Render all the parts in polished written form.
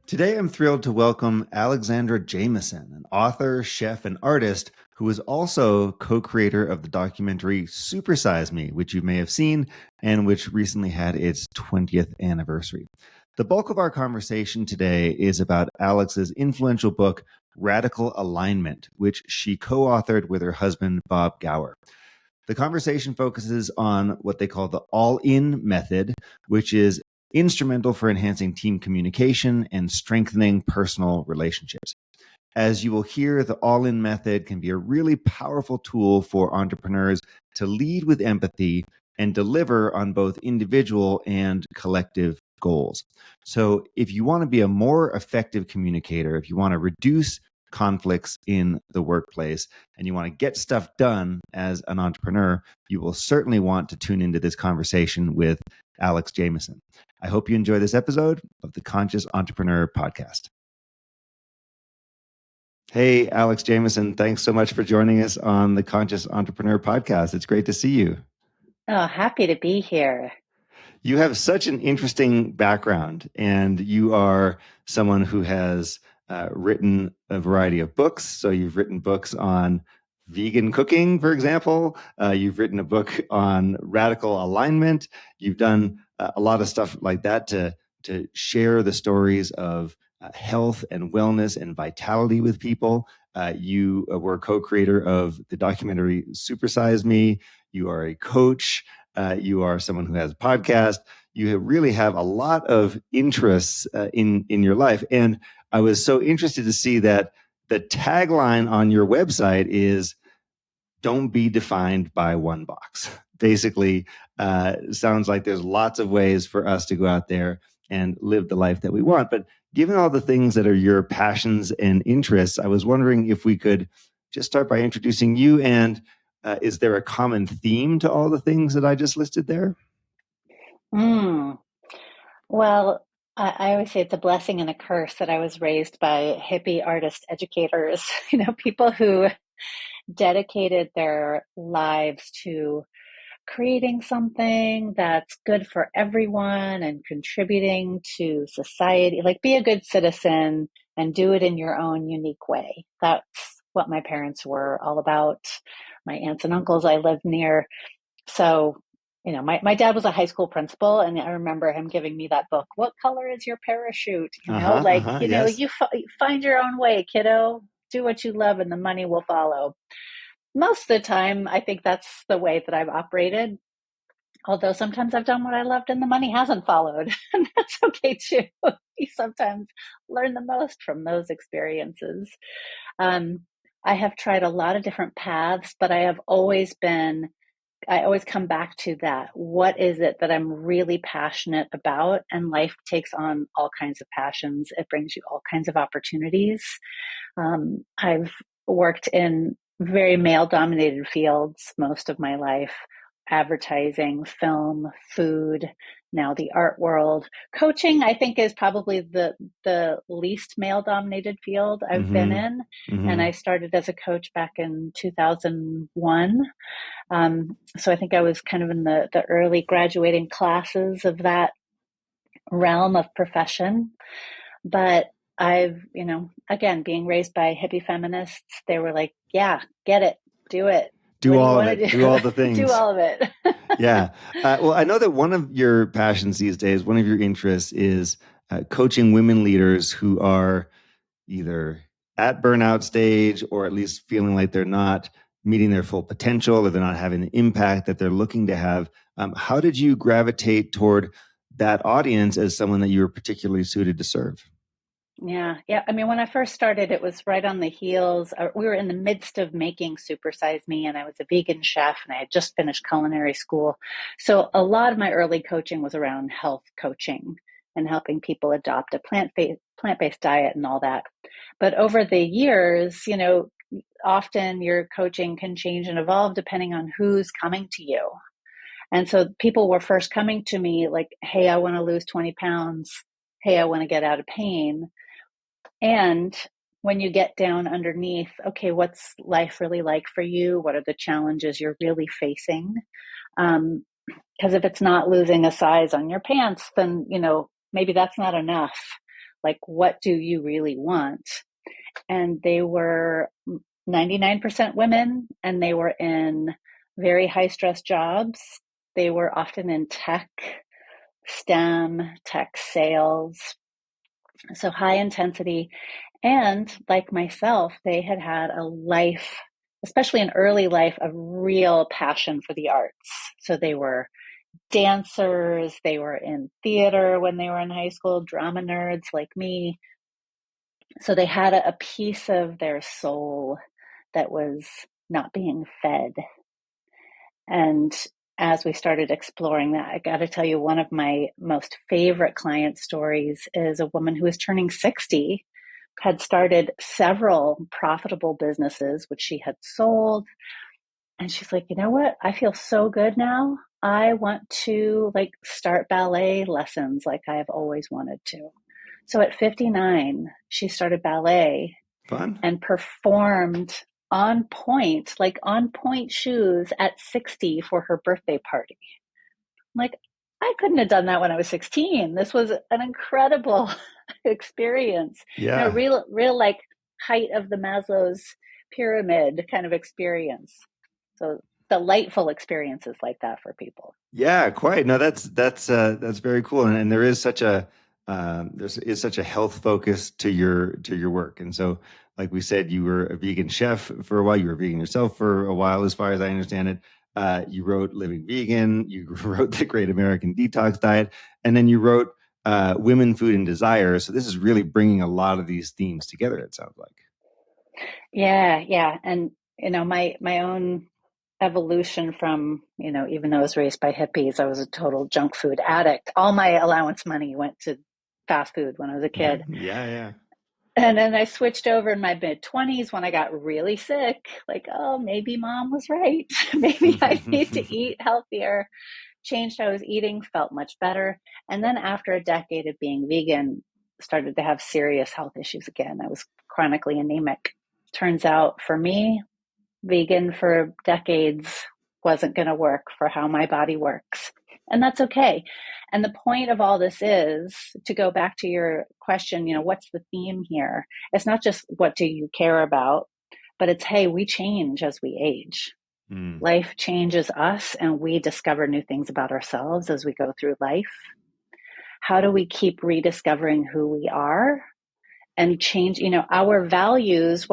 Today, I'm thrilled to welcome Alexandra Jamieson, an author, chef, and artist who is also co-creator of the documentary Supersize Me, which you may have seen and which recently had its 20th anniversary. The bulk of our conversation today is about Alex's influential book, Radical Alignment, which she co-authored with her husband, Bob Gower. The conversation focuses on what they call the all-in method, which is instrumental for enhancing team communication and strengthening personal relationships. As you will hear, the all-in method can be a really powerful tool for entrepreneurs to lead with empathy and deliver on both individual and collective goals. So if you want to be a more effective communicator, if you want to reduce conflicts in the workplace, and you want to get stuff done as an entrepreneur, you will certainly want to tune into this conversation with Alex Jamieson. I hope you enjoy this episode of the Conscious Entrepreneur Podcast. Hey, Alex Jamieson, thanks so much for joining us on the Conscious Entrepreneur Podcast. It's great to see you. Oh, happy to be here. You have such an interesting background, and you are someone who has written a variety of books. So you've written books on vegan cooking, for example. You've written a book on radical alignment. You've done a lot of stuff like that to share the stories of health and wellness and vitality with people. You were co-creator of the documentary Supersize Me. You are a coach. You are someone who has a podcast. You really have a lot of interests in your life. And I was so interested to see that the tagline on your website is "Don't be defined by one box." Basically, sounds like there's lots of ways for us to go out there and live the life that we want. But given all the things that are your passions and interests, I was wondering if we could just start by introducing you. And is there a common theme to all the things that I just listed there? Well, I always say it's a blessing and a curse that I was raised by hippie artist educators, people who dedicated their lives to creating something that's good for everyone and contributing to society. Like, be a good citizen and do it in your own unique way. That's what my parents were all about. My aunts and uncles I lived near. So, my dad was a high school principal, and I remember him giving me that book. What color is your parachute? Yes. You find your own way, kiddo. Do what you love and the money will follow. Most of the time, I think that's the way that I've operated. Although sometimes I've done what I loved and the money hasn't followed. And that's okay too. You sometimes learn the most from those experiences. I have tried a lot of different paths, but I always come back to that. What is it that I'm really passionate about? And life takes on all kinds of passions. It brings you all kinds of opportunities. I've worked in very male-dominated fields most of my life: advertising, film, food, now the art world. Coaching, I think, is probably the least male-dominated field I've been in. And I started as a coach back in 2001. So I think I was kind of in the early graduating classes of that realm of profession. But I've, again, being raised by hippie feminists, they were like, yeah, get it, do it. Do all of it. Do all the things. Do all of it. Yeah. Well, I know that one of your passions these days, one of your interests is coaching women leaders who are either at burnout stage or at least feeling like they're not meeting their full potential or they're not having the impact that they're looking to have. How did you gravitate toward that audience as someone that you were particularly suited to serve? Yeah. I mean, when I first started, it was right on the heels. We were in the midst of making Supersize Me, and I was a vegan chef, and I had just finished culinary school. So a lot of my early coaching was around health coaching and helping people adopt a plant-based diet and all that. But over the years, often your coaching can change and evolve depending on who's coming to you. And so people were first coming to me like, hey, I want to lose 20 pounds. Hey, I want to get out of pain. And when you get down underneath, okay, what's life really like for you? What are the challenges you're really facing? Because if it's not losing a size on your pants, then, maybe that's not enough. Like, what do you really want? And they were 99% women, and they were in very high stress jobs. They were often in tech, STEM, tech sales, so high intensity. And like myself, they had had a life, especially in early life, of real passion for the arts. So they were dancers, they were in theater when they were in high school, drama nerds like me. So they had a piece of their soul that was not being fed. And as we started exploring that, I got to tell you, one of my most favorite client stories is a woman who was turning 60, had started several profitable businesses, which she had sold. And she's like, you know what? I feel so good now. I want to like start ballet lessons like I've always wanted to. So at 59, she started ballet Fun. and performed on point, like on point shoes at 60 for her birthday party. I'm like, I couldn't have done that when I was 16. This was an incredible experience. Yeah. Real like height of the Maslow's pyramid kind of experience. So delightful experiences like that for people. Yeah, quite. No, that's very cool, and there is such a there's is such a health focus to your work, and so like we said, you were a vegan chef for a while. You were vegan yourself for a while, as far as I understand it. You wrote Living Vegan. You wrote The Great American Detox Diet, and then you wrote Women, Food, and Desire. So this is really bringing a lot of these themes together. It sounds like. Yeah, yeah. And my own evolution from, even though I was raised by hippies, I was a total junk food addict. All my allowance money went to fast food when I was a kid. Yeah, And then I switched over in my mid 20s when I got really sick. Like, oh, maybe mom was right. Maybe I need to yeah. eat healthier. Changed how I was eating, felt much better. And then after a decade of being vegan, started to have serious health issues again. I was chronically anemic. Turns out for me, vegan for decades wasn't going to work for how my body works. And that's okay. And the point of all this is to go back to your question, what's the theme here? It's not just what do you care about, but it's, hey, we change as we age. Mm. Life changes us and we discover new things about ourselves as we go through life. How do we keep rediscovering who we are and change, our values?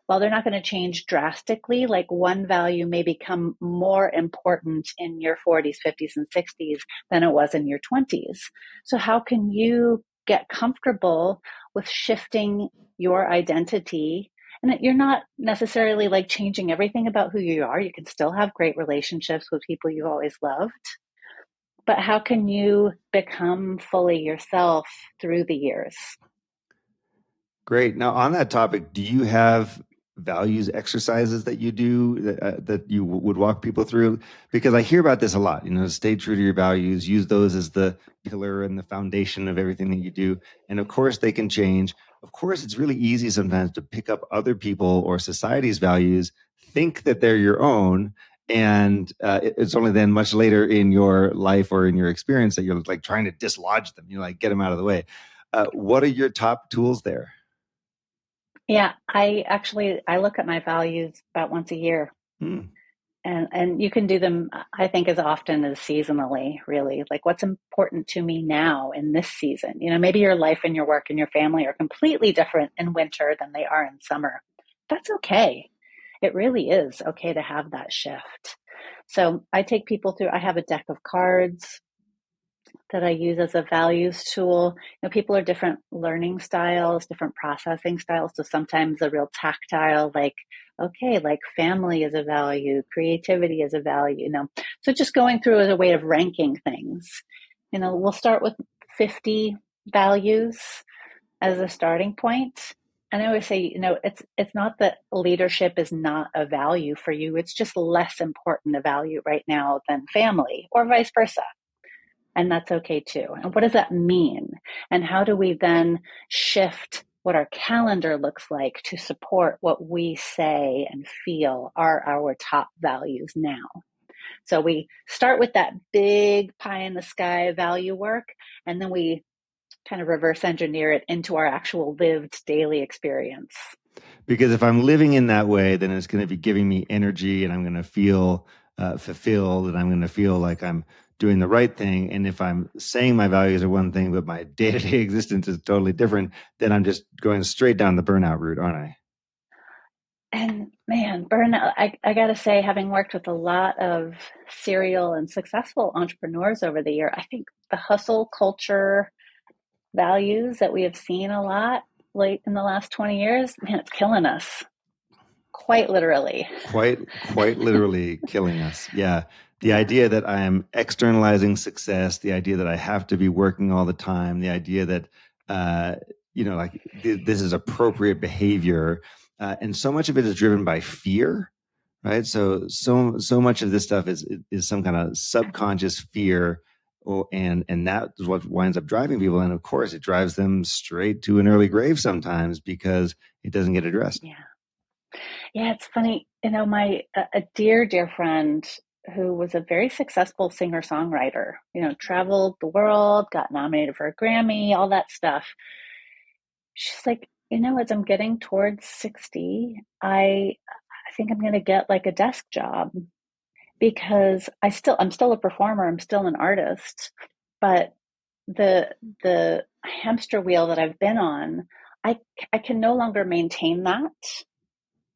While they're not going to change drastically, like one value may become more important in your 40s, 50s, and 60s than it was in your 20s. So how can you get comfortable with shifting your identity? And you're not necessarily like changing everything about who you are. You can still have great relationships with people you've always loved. But how can you become fully yourself through the years? Great. Now, on that topic, do you have values exercises that you do that you would walk people through? Because I hear about this a lot. Stay true to your values. Use those as the pillar and the foundation of everything that you do. And of course, they can change. Of course, it's really easy sometimes to pick up other people or society's values, think that they're your own, and it's only then much later in your life or in your experience that you're like trying to dislodge them. Like get them out of the way. What are your top tools there? Yeah, I look at my values about once a year. Hmm. And you can do them, I think, as often as seasonally, really. Like what's important to me now in this season? Maybe your life and your work and your family are completely different in winter than they are in summer. That's okay. It really is okay to have that shift. So I take people through, I have a deck of cards that I use as a values tool. People are different learning styles, different processing styles. So sometimes a real tactile, like, okay, like family is a value, creativity is a value. So just going through as a way of ranking things. We'll start with 50 values as a starting point. And I always say, it's not that leadership is not a value for you. It's just less important a value right now than family, or vice versa. And that's okay too. And what does that mean? And how do we then shift what our calendar looks like to support what we say and feel are our top values now? So we start with that big pie in the sky value work, and then we kind of reverse engineer it into our actual lived daily experience. Because if I'm living in that way, then it's going to be giving me energy and I'm going to feel fulfilled and I'm going to feel like I'm doing the right thing. And if I'm saying my values are one thing, but my day to day existence is totally different, then I'm just going straight down the burnout route, aren't I? And man, burnout, I got to say, having worked with a lot of serial and successful entrepreneurs over the year, I think the hustle culture values that we have seen a lot late in the last 20 years, man, it's killing us. Quite literally. Quite literally killing us. Yeah. The Yeah. idea that I am externalizing success, the idea that I have to be working all the time, the idea that, uh, like this is appropriate behavior. And so much of it is driven by fear, right? So much of this stuff is some kind of subconscious fear. And that is what winds up driving people. And of course, it drives them straight to an early grave sometimes because it doesn't get addressed. Yeah. Yeah, it's funny. My a dear, dear friend who was a very successful singer-songwriter, traveled the world, got nominated for a Grammy, all that stuff. She's like, as I'm getting towards 60, I think I'm going to get like a desk job because I'm still a performer, I'm still an artist, but the hamster wheel that I've been on, I can no longer maintain that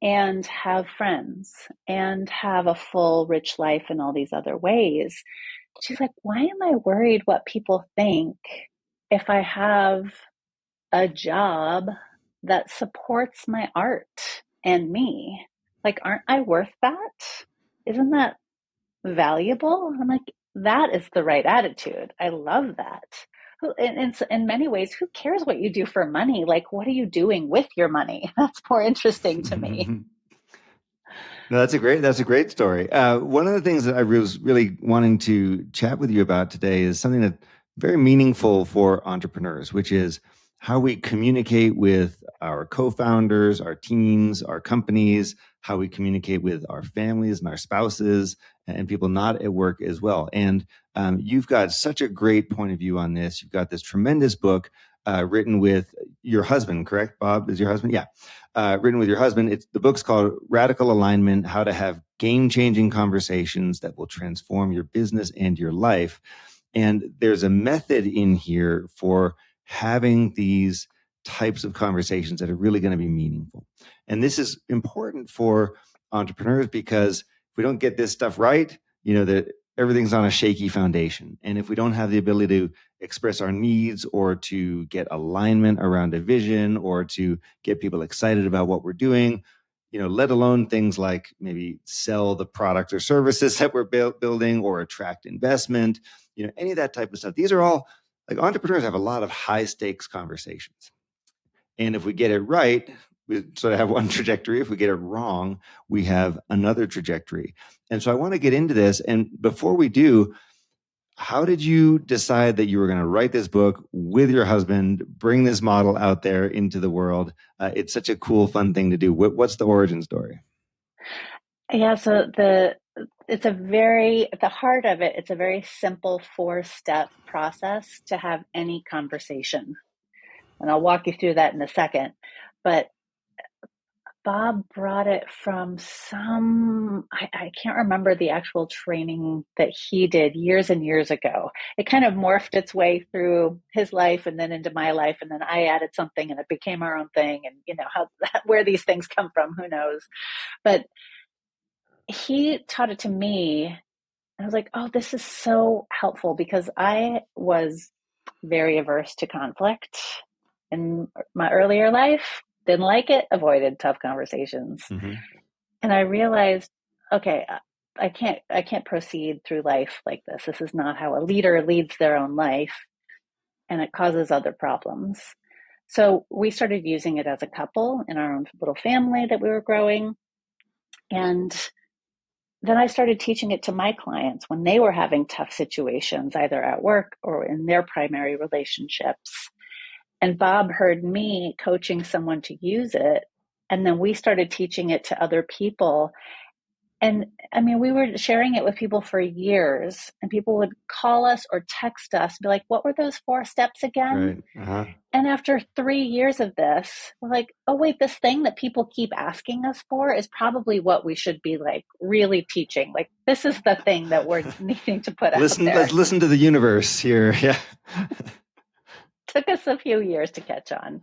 and have friends and have a full, rich life in all these other ways. She's like, why am I worried what people think if I have a job that supports my art and me? Like, aren't I worth that? Isn't that valuable? I'm like, that is the right attitude. I love that. In many ways, who cares what you do for money? Like, what are you doing with your money? That's more interesting to me. No, that's a great story. One of the things that I was really wanting to chat with you about today is something that's very meaningful for entrepreneurs, which is how we communicate with our co-founders, our teams, our companies, how we communicate with our families and our spouses and people not at work as well. And you've got such a great point of view on this. You've got this tremendous book written with your husband, correct? Bob is your husband? Yeah. Written with your husband. The book's called Radical Alignment: How to Have Game-Changing Conversations That Will Transform Your Business and Your Life. And there's a method in here for having these types of conversations that are really going to be meaningful. And this is important for entrepreneurs because if we don't get this stuff right, that everything's on a shaky foundation. And if we don't have the ability to express our needs or to get alignment around a vision or to get people excited about what we're doing, let alone things like maybe sell the product or services that we're building or attract investment, any of that type of stuff. These are all, like, entrepreneurs have a lot of high stakes conversations. And if we get it right, we sort of have one trajectory. If we get it wrong, we have another trajectory. And so I want to get into this. And before we do, how did you decide that you were going to write this book with your husband, bring this model out there into the world? It's such a cool, fun thing to do. What's the origin story? Yeah, so it's at the heart of it, it's a very simple 4-step process to have any conversation. And I'll walk you through that in a second. But Bob brought it from I can't remember the actual training that he did years and years ago. It kind of morphed its way through his life and then into my life. And then I added something and it became our own thing. And where these things come from, who knows? But he taught it to me. I was like, oh, this is so helpful because I was very averse to conflict in my earlier life. Didn't like it, avoided tough conversations. Mm-hmm. And I realized, okay, I can't proceed through life like this. This is not how a leader leads their own life, and it causes other problems. So we started using it as a couple in our own little family that we were growing. And then I started teaching it to my clients when they were having tough situations, either at work or in their primary relationships. And Bob heard me coaching someone to use it. And then we started teaching it to other people. And I mean, we were sharing it with people for years, and people would call us or text us, be like, what were those 4 steps again? Right. Uh-huh. And after 3 years of this, we're like, oh, wait, this thing that people keep asking us for is probably what we should be like really teaching. Like, this is the thing that we're needing to put out Listen, let's there. listen to the universe here. Yeah. Took us a few years to catch on.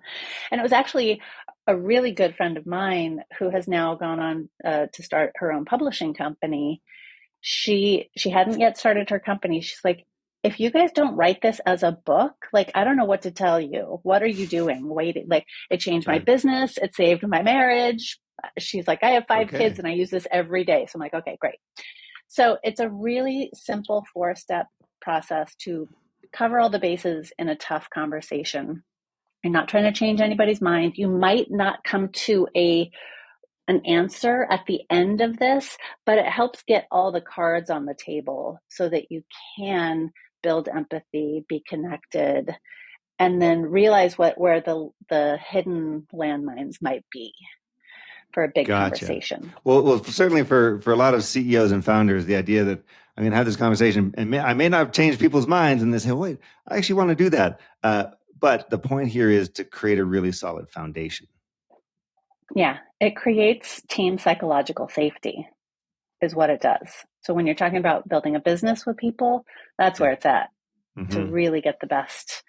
And it was actually a really good friend of mine who has now gone on to start her own publishing company. She hadn't yet started her company. She's like, if you guys don't write this as a book, like, I don't know what to tell you. What are you doing? Waiting. Like, it changed my Right. business. It saved my marriage. She's like, I have 5 kids Okay. and I use this every day. So I'm like, okay, great. So it's a really simple 4-step process to cover all the bases in a tough conversation. You're not trying to change anybody's mind. You might not come to an answer at the end of this, but it helps get all the cards on the table so that you can build empathy, be connected, and then realize where the hidden landmines might be for a big Gotcha. conversation. Well, certainly for a lot of CEOs and founders, the idea that I'm going to have this conversation, and I may not have changed people's minds, and they say, "Wait, I actually want to do that." But the point here is to create a really solid foundation. Yeah, it creates team psychological safety, is what it does. So when you're talking about building a business with people, that's Yeah. where it's at to Mm-hmm. really get the best.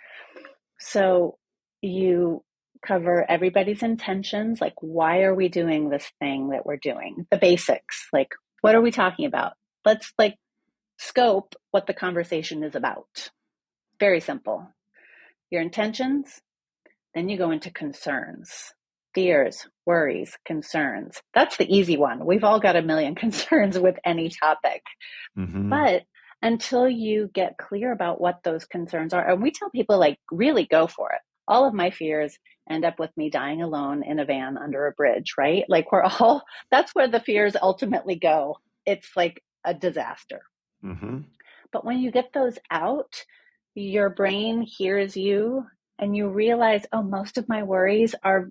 So you cover everybody's intentions, like, why are we doing this thing that we're doing? The basics, like, what are we talking about? Let's like scope what the conversation is about. Very simple. Your intentions, then you go into concerns, fears, worries, concerns. That's the easy one. We've all got a million concerns with any topic. Mm-hmm. But until you get clear about what those concerns are, and we tell people, like, really go for it. All of my fears end up with me dying alone in a van under a bridge, right? Like, that's where the fears ultimately go. It's like a disaster. Mm-hmm. But when you get those out, your brain hears you and you realize, oh, most of my worries are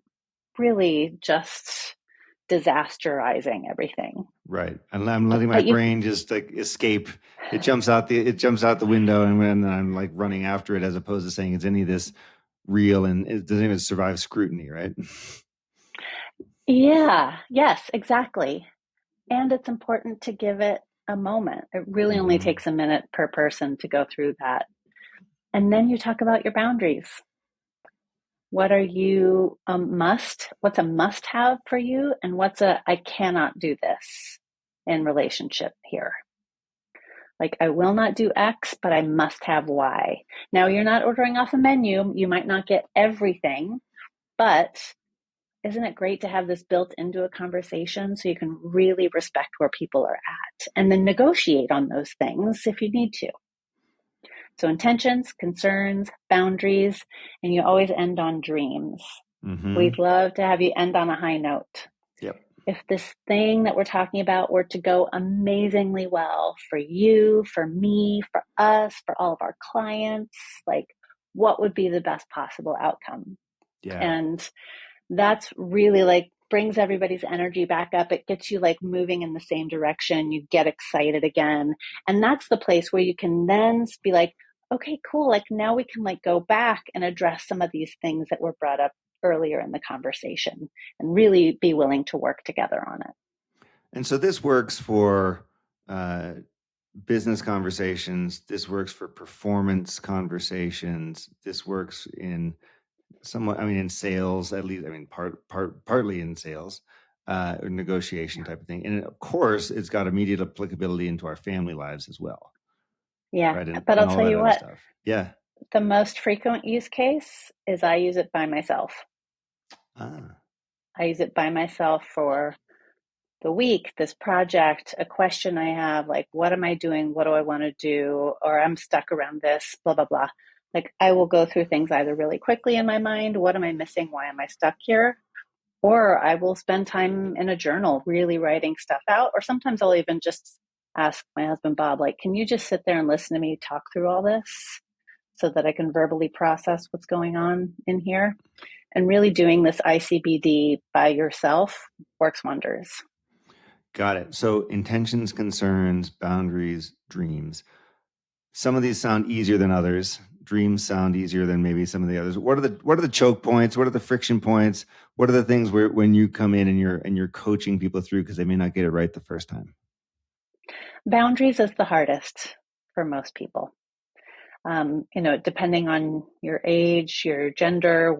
really just disasterizing everything. Right. And I'm letting my But you brain just like escape. It jumps out the window, and I'm like running after it, as opposed to saying, "Is any of this real?" And it doesn't even survive scrutiny, right? Yeah, yes, exactly. And it's important to give it a moment. It really only Mm-hmm. takes a minute per person to go through that. And then you talk about your boundaries. What are you what's a must have for you? And what's a I cannot do this in relationship here? Like, I will not do X, but I must have Y. Now, you're not ordering off a menu. You might not get everything, but isn't it great to have this built into a conversation so you can really respect where people are at and then negotiate on those things if you need to? So, intentions, concerns, boundaries, and you always end on dreams. Mm-hmm. We'd love to have you end on a high note. Yep. If this thing that we're talking about were to go amazingly well for you, for me, for us, for all of our clients, like, what would be the best possible outcome? Yeah. And that's really like brings everybody's energy back up. It gets you like moving in the same direction. You get excited again. And that's the place where you can then be like, okay, cool. Like, now we can like go back and address some of these things that were brought up earlier in the conversation and really be willing to work together on it. And so this works for uh, business conversations. This works for performance conversations. This works in somewhat, I mean, in sales, at least, I mean, partly in sales, or negotiation type of thing. And of course, it's got immediate applicability into our family lives as well, Yeah. right? But And I'll all tell that you other what, stuff. Yeah. the most frequent use case is I use it by myself. Ah, I use it by myself for the week, this project, a question I have, like, what am I doing? What do I want to do? Or I'm stuck around this, blah, blah, blah. Like, I will go through things either really quickly in my mind. What am I missing? Why am I stuck here? Or I will spend time in a journal really writing stuff out. Or sometimes I'll even just ask my husband, Bob, like, can you just sit there and listen to me talk through all this so that I can verbally process what's going on in here? And really doing this ICBD by yourself works wonders. Got it. So intentions, concerns, boundaries, dreams. Some of these sound easier than others. Dreams sound easier than maybe some of the others. What are the choke points? What are the friction points? What are the things where when you come in and you're coaching people through because they may not get it right the first time? Boundaries is the hardest for most people. Depending on your age, your gender,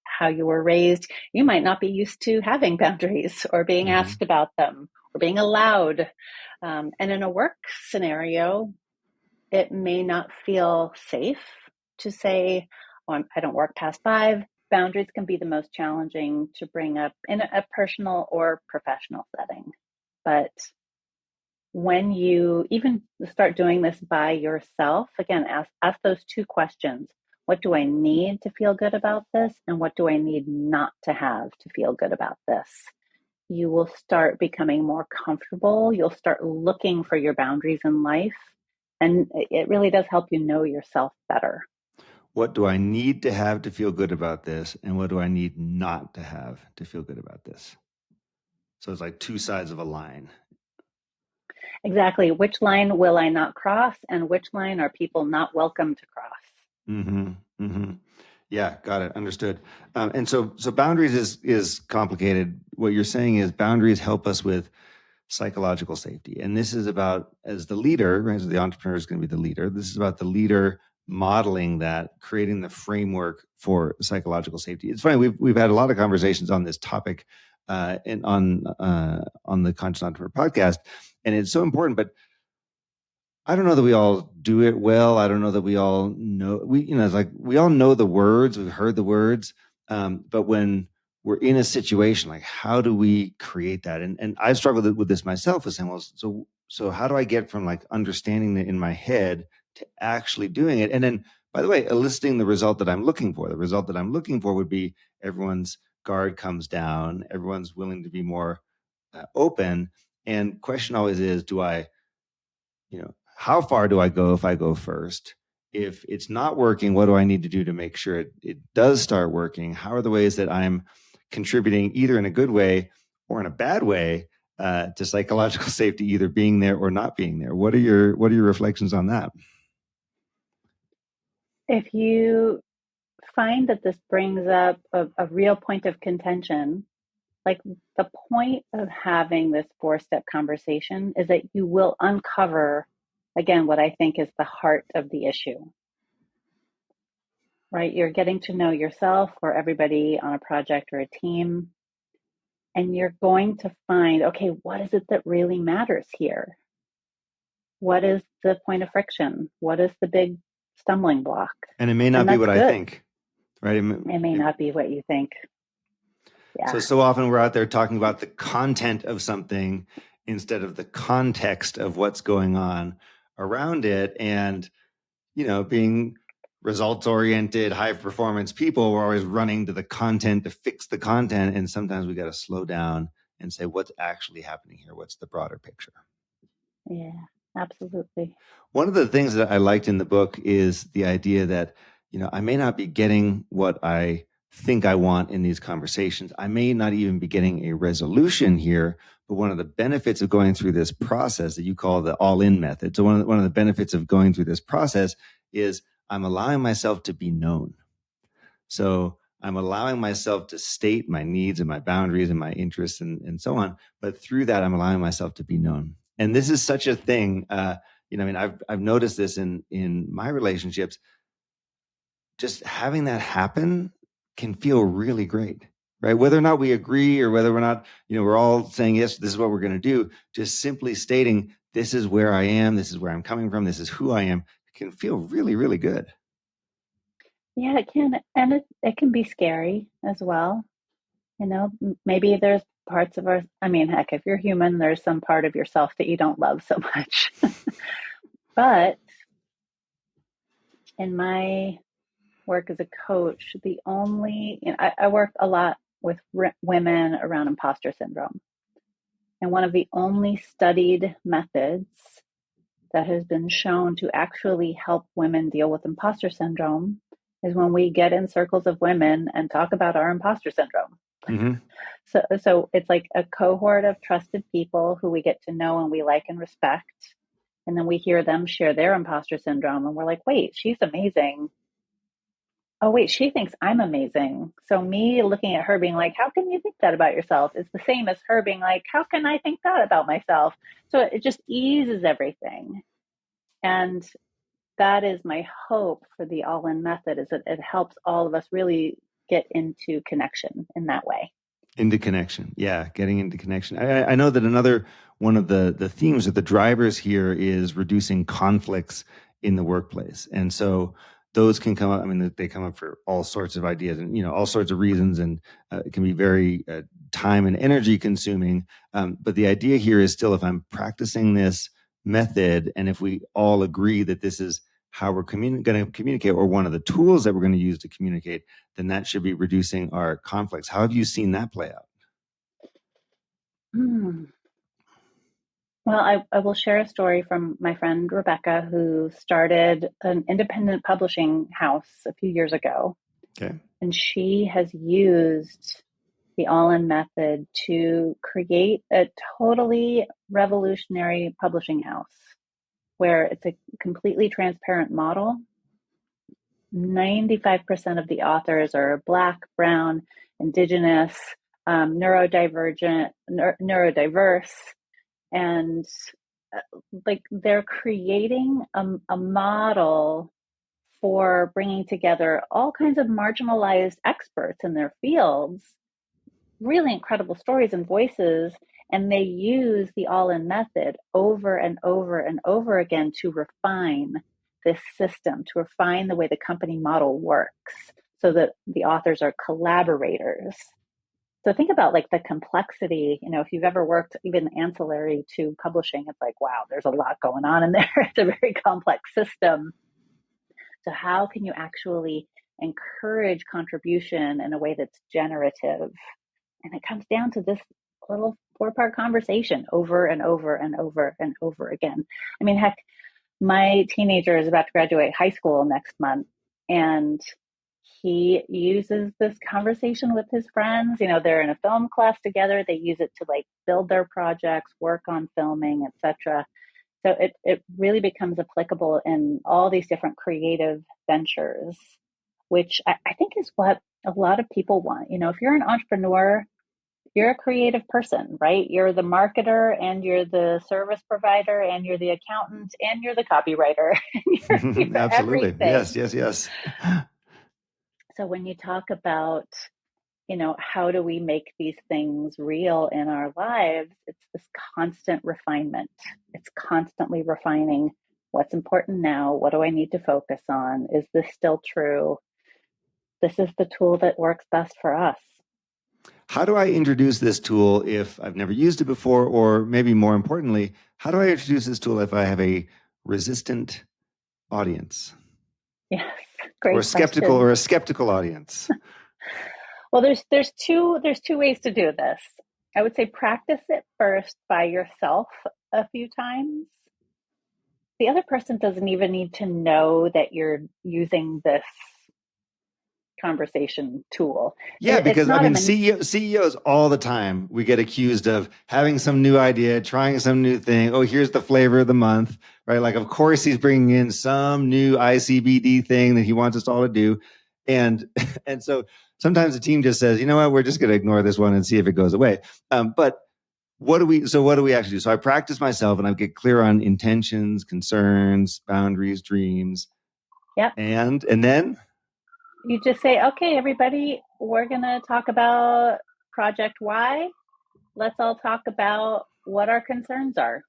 how you were raised, you might not be used to having boundaries or being Mm-hmm. asked about them or being allowed. And in a work scenario, it may not feel safe to say, oh, I don't work past 5. Boundaries can be the most challenging to bring up in a personal or professional setting. But when you even start doing this by yourself, again, ask those 2 questions. What do I need to feel good about this? And what do I need not to have to feel good about this? You will start becoming more comfortable. You'll start looking for your boundaries in life. And it really does help you know yourself better. What do I need to have to feel good about this? And what do I need not to have to feel good about this? So it's like two sides of a line. Exactly. Which line will I not cross? And which line are people not welcome to cross? Mm-hmm. Mm-hmm. Yeah, got it. Understood. And so boundaries is complicated. What you're saying is boundaries help us with psychological safety. And this is about, as the leader, right, as the entrepreneur is going to be the leader, this is about the leader modeling that, creating the framework for psychological safety. It's funny, we've had a lot of conversations on this topic and on the Conscious Entrepreneur podcast, and it's so important. But I don't know that we all do it well. I don't know that we all know. It's like we all know the words. We've heard the words, but when we're in a situation, like how do we create that? And I struggled with this myself. With saying, well, so how do I get from like understanding it in my head to actually doing it? And then, by the way, eliciting the result that I'm looking for. The result that I'm looking for would be everyone's guard comes down. Everyone's willing to be more open. And question always is, do I? How far do I go if I go first? If it's not working, what do I need to do to make sure it does start working? How are the ways that I'm contributing either in a good way or in a bad way to psychological safety, either being there or not being there? What are your reflections on that? If you find that this brings up a real point of contention, like the point of having this 4-step conversation is that you will uncover, again, what I think is the heart of the issue, right? You're getting to know yourself or everybody on a project or a team, and you're going to find, okay, what is it that really matters here? What is the point of friction? What is the big stumbling block? And it may not And be that's what I good. think, right? It may not be what you think. Yeah. So often we're out there talking about the content of something instead of the context of what's going on around it. And being results oriented, high performance people, we're always running to the content to fix the content. And sometimes we got to slow down and say, what's actually happening here? What's the broader picture? Yeah, absolutely. One of the things that I liked in the book is the idea that, I may not be getting what I think I want in these conversations. I may not even be getting a resolution here, but one of the benefits of going through this process that you call the all-in method. So one of the benefits of going through this process is I'm allowing myself to be known. So I'm allowing myself to state my needs and my boundaries and my interests and so on. But through that, I'm allowing myself to be known. And this is such a thing. I've noticed this in my relationships. Just having that happen can feel really great, right? Whether or not we agree or whether we're not, we're all saying, yes, this is what we're going to do. Just simply stating, this is where I am. This is where I'm coming from. This is who I am. Can feel really, really good. Yeah, it can. And it can be scary as well. Maybe there's parts of heck, if you're human, there's some part of yourself that you don't love so much. But in my work as a coach, I work a lot with women around imposter syndrome. And one of the only studied methods that has been shown to actually help women deal with imposter syndrome is when we get in circles of women and talk about our imposter syndrome. Mm-hmm. So it's like a cohort of trusted people who we get to know and we like and respect. And then we hear them share their imposter syndrome and we're like, wait, she's amazing. Oh, wait, she thinks I'm amazing. So me looking at her being like, how can you think that about yourself is the same as her being like, how can I think that about myself? So it just eases everything. And that is my hope for the all in method, is that it helps all of us really get into connection in that way. Into connection. Yeah, getting into connection. I know that another one of the themes or the drivers here is reducing conflicts in the workplace. And so those can come up. I mean, they come up for all sorts of ideas and, all sorts of reasons. And it can be very time and energy consuming. But the idea here is still, if I'm practicing this method and if we all agree that this is how we're going to communicate, or one of the tools that we're going to use to communicate, then that should be reducing our conflicts. How have you seen that play out? Hmm. Well, I will share a story from my friend Rebecca, who started an independent publishing house a few years ago. Okay. And she has used the all in method to create a totally revolutionary publishing house where it's a completely transparent model. 95% of the authors are Black, Brown, Indigenous, neurodivergent, neurodiverse, and like they're creating a model for bringing together all kinds of marginalized experts in their fields, really incredible stories and voices, and they use the all-in method over and over and over again to refine this system, to refine the way the company model works so that the authors are collaborators. So think about like the complexity, if you've ever worked even ancillary to publishing, it's like, wow, there's a lot going on in there. It's a very complex system. So how can you actually encourage contribution in a way that's generative? And it comes down to this little four-part conversation over and over and over and over again. I mean, heck, my teenager is about to graduate high school next month, and he uses this conversation with his friends. They're in a film class together. They use it to like build their projects, work on filming, etc. So it really becomes applicable in all these different creative ventures, which I think is what a lot of people want. If you're an entrepreneur, you're a creative person, right? You're the marketer and you're the service provider and you're the accountant and you're the copywriter. You're Absolutely. Yes, everything. yes, yes. So when you talk about, how do we make these things real in our lives? It's this constant refinement. It's constantly refining what's important now. What do I need to focus on? Is this still true? This is the tool that works best for us. How do I introduce this tool if I've never used it before? Or maybe more importantly, how do I introduce this tool if I have a resistant audience? Yes, Or a great skeptical question. audience? Well, there's two ways to do this. I would say practice it first by yourself a few times. The other person doesn't even need to know that you're using this conversation tool. Yeah, It's because I not mean, CEOs all the time, we get accused of having some new idea, trying some new thing. Oh, here's the flavor of the month, right? Like, of course, he's bringing in some new ICBD thing that he wants us all to do. And, and so sometimes the team just says, you know what, we're just going to ignore this one and see if it goes away. But what do we actually do? So I practice myself and I get clear on intentions, concerns, boundaries, dreams. Yep. And then You just say, okay, everybody, we're going to talk about Project Y. Let's all talk about what our concerns are.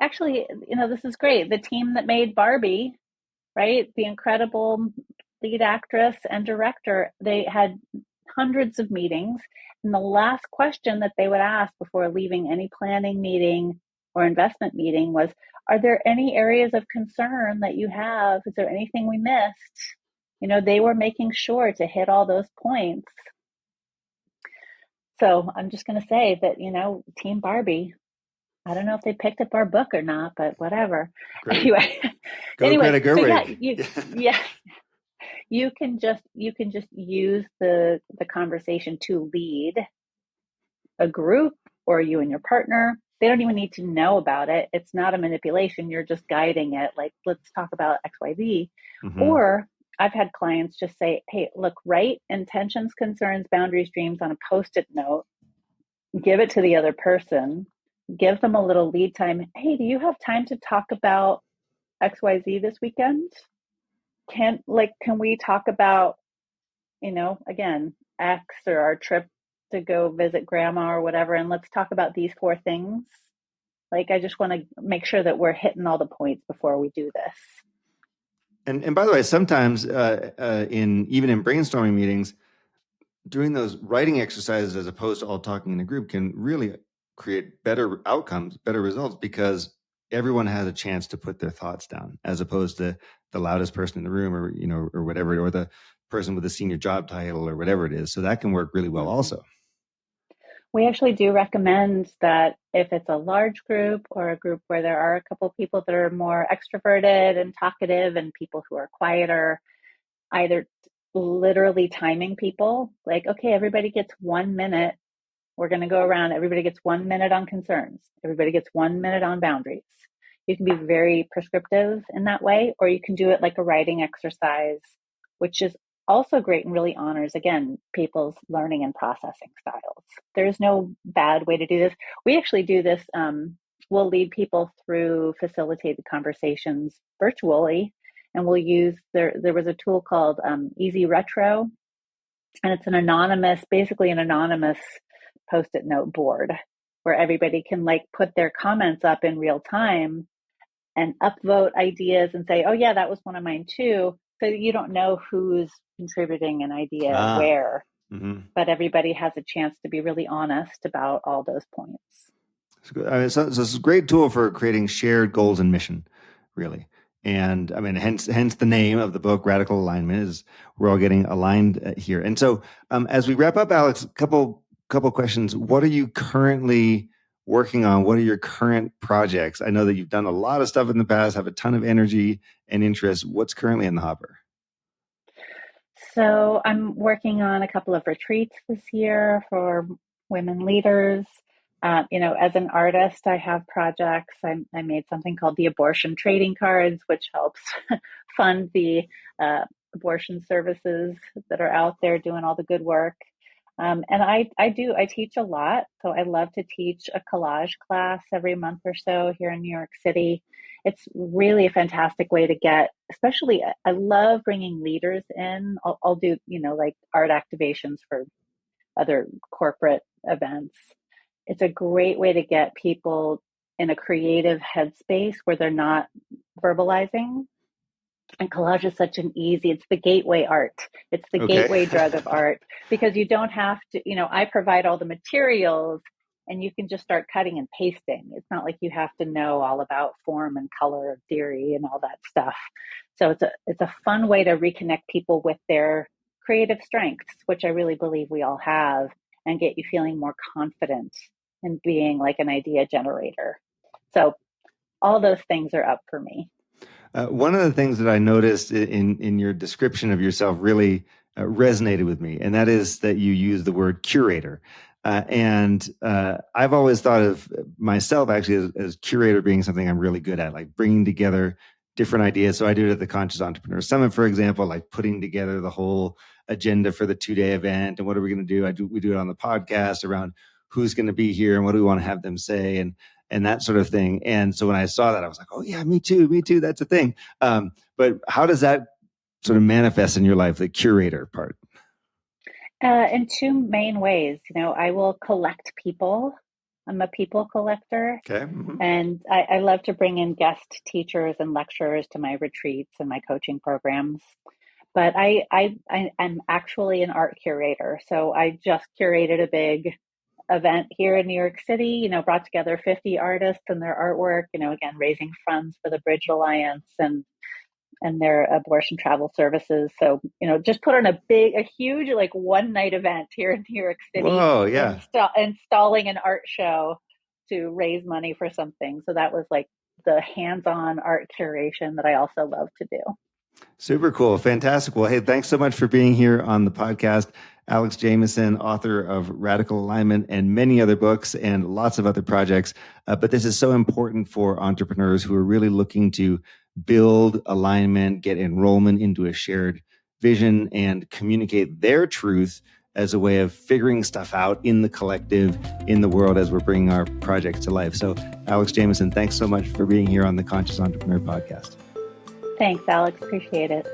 Actually, this is great. The team that made Barbie, right? The incredible lead actress and director, they had hundreds of meetings. And the last question that they would ask before leaving any planning meeting or investment meeting was, are there any areas of concern that you have? Is there anything we missed? They were making sure to hit all those points. So I'm just going to say that, Team Barbie, I don't know if they picked up our book or not, but whatever. great. Anyway, Go Greta so yeah, Gerwig. yeah, you can just use the conversation to lead a group or you and your partner. They don't even need to know about it. It's not a manipulation. You're just guiding it. Like, let's talk about XYZ. Mm-hmm. Or I've had clients just say, hey, look, write intentions, concerns, boundaries, dreams on a post-it note, give it to the other person, give them a little lead time. Hey, do you have time to talk about XYZ this weekend? Can we talk about, again, X or our trip to go visit grandma or whatever, and let's talk about these four things. Like, I just want to make sure that we're hitting all the points before we do this. And by the way, sometimes in brainstorming meetings, doing those writing exercises as opposed to all talking in a group can really create better outcomes, better results, because everyone has a chance to put their thoughts down, as opposed to the loudest person in the room, or or whatever, or the person with a senior job title or whatever it is. So that can work really well Mm-hmm. also. We actually do recommend that if it's a large group or a group where there are a couple of people that are more extroverted and talkative and people who are quieter, either literally timing people, like, okay, everybody gets 1 minute. We're going to go around. Everybody gets 1 minute on concerns. Everybody gets 1 minute on boundaries. You can be very prescriptive in that way, or you can do it like a writing exercise, which is also great and really honors, again, people's learning and processing styles. There's no bad way to do this. We actually do this. We'll lead people through facilitated conversations virtually, and we'll use, there was a tool called Easy Retro, and it's basically an anonymous post-it note board where everybody can like put their comments up in real time and upvote ideas and say, oh yeah, that was one of mine too. So you don't know who's contributing an idea Ah. where, Mm-hmm. but everybody has a chance to be really honest about all those points. I mean, so it's a great tool for creating shared goals and mission, really. And I mean, hence the name of the book, Radical Alignment, is we're all getting aligned here. And so, as we wrap up, Alex, couple questions. What are you currently working on? What are your current projects? I know that you've done a lot of stuff in the past, have a ton of energy and interest. What's currently in the hopper? So I'm working on a couple of retreats this year for women leaders. As an artist, I have projects. I made something called the abortion trading cards, which helps fund the abortion services that are out there doing all the good work. And I teach a lot. So I love to teach a collage class every month or so here in New York City. It's really a fantastic way to get, especially, I love bringing leaders in. I'll do, like art activations for other corporate events. It's a great way to get people in a creative headspace where they're not verbalizing. And collage is such an easy, it's the gateway art. It's the Okay. gateway drug of art because you don't have to, I provide all the materials and you can just start cutting and pasting. It's not like you have to know all about form and color theory and all that stuff. So it's a fun way to reconnect people with their creative strengths, which I really believe we all have, and get you feeling more confident in being like an idea generator. So all those things are up for me. One of the things that I noticed in your description of yourself really resonated with me, and that is that you use the word curator. And I've always thought of myself actually as curator being something I'm really good at, like bringing together different ideas. So I do it at the Conscious Entrepreneur Summit, for example, like putting together the whole agenda for the 2-day event and what are we going to do. We do it on the podcast around who's going to be here and what do we want to have them say, and that sort of thing. And so when I saw that, I was like, oh yeah, me too. That's a thing. But how does that sort of manifest in your life, the curator part? In two main ways. I will collect people. I'm a people collector, Okay. Mm-hmm. and I love to bring in guest teachers and lecturers to my retreats and my coaching programs. But I'm actually an art curator. So I just curated a big event here in New York City, brought together 50 artists and their artwork, again, raising funds for the Bridge Alliance and their abortion travel services. So, just put on a huge, like 1 night event here in New York City, Whoa. Yeah. installing an art show to raise money for something. So that was like the hands-on art curation that I also love to do. Super cool. Fantastic. Well, hey, thanks so much for being here on the podcast. Alex Jamieson, author of Radical Alignment and many other books and lots of other projects. But this is so important for entrepreneurs who are really looking to build alignment, get enrollment into a shared vision, and communicate their truth as a way of figuring stuff out in the collective, in the world, as we're bringing our projects to life. So, Alex Jamieson, thanks so much for being here on the Conscious Entrepreneur Podcast. Thanks, Alex. Appreciate it.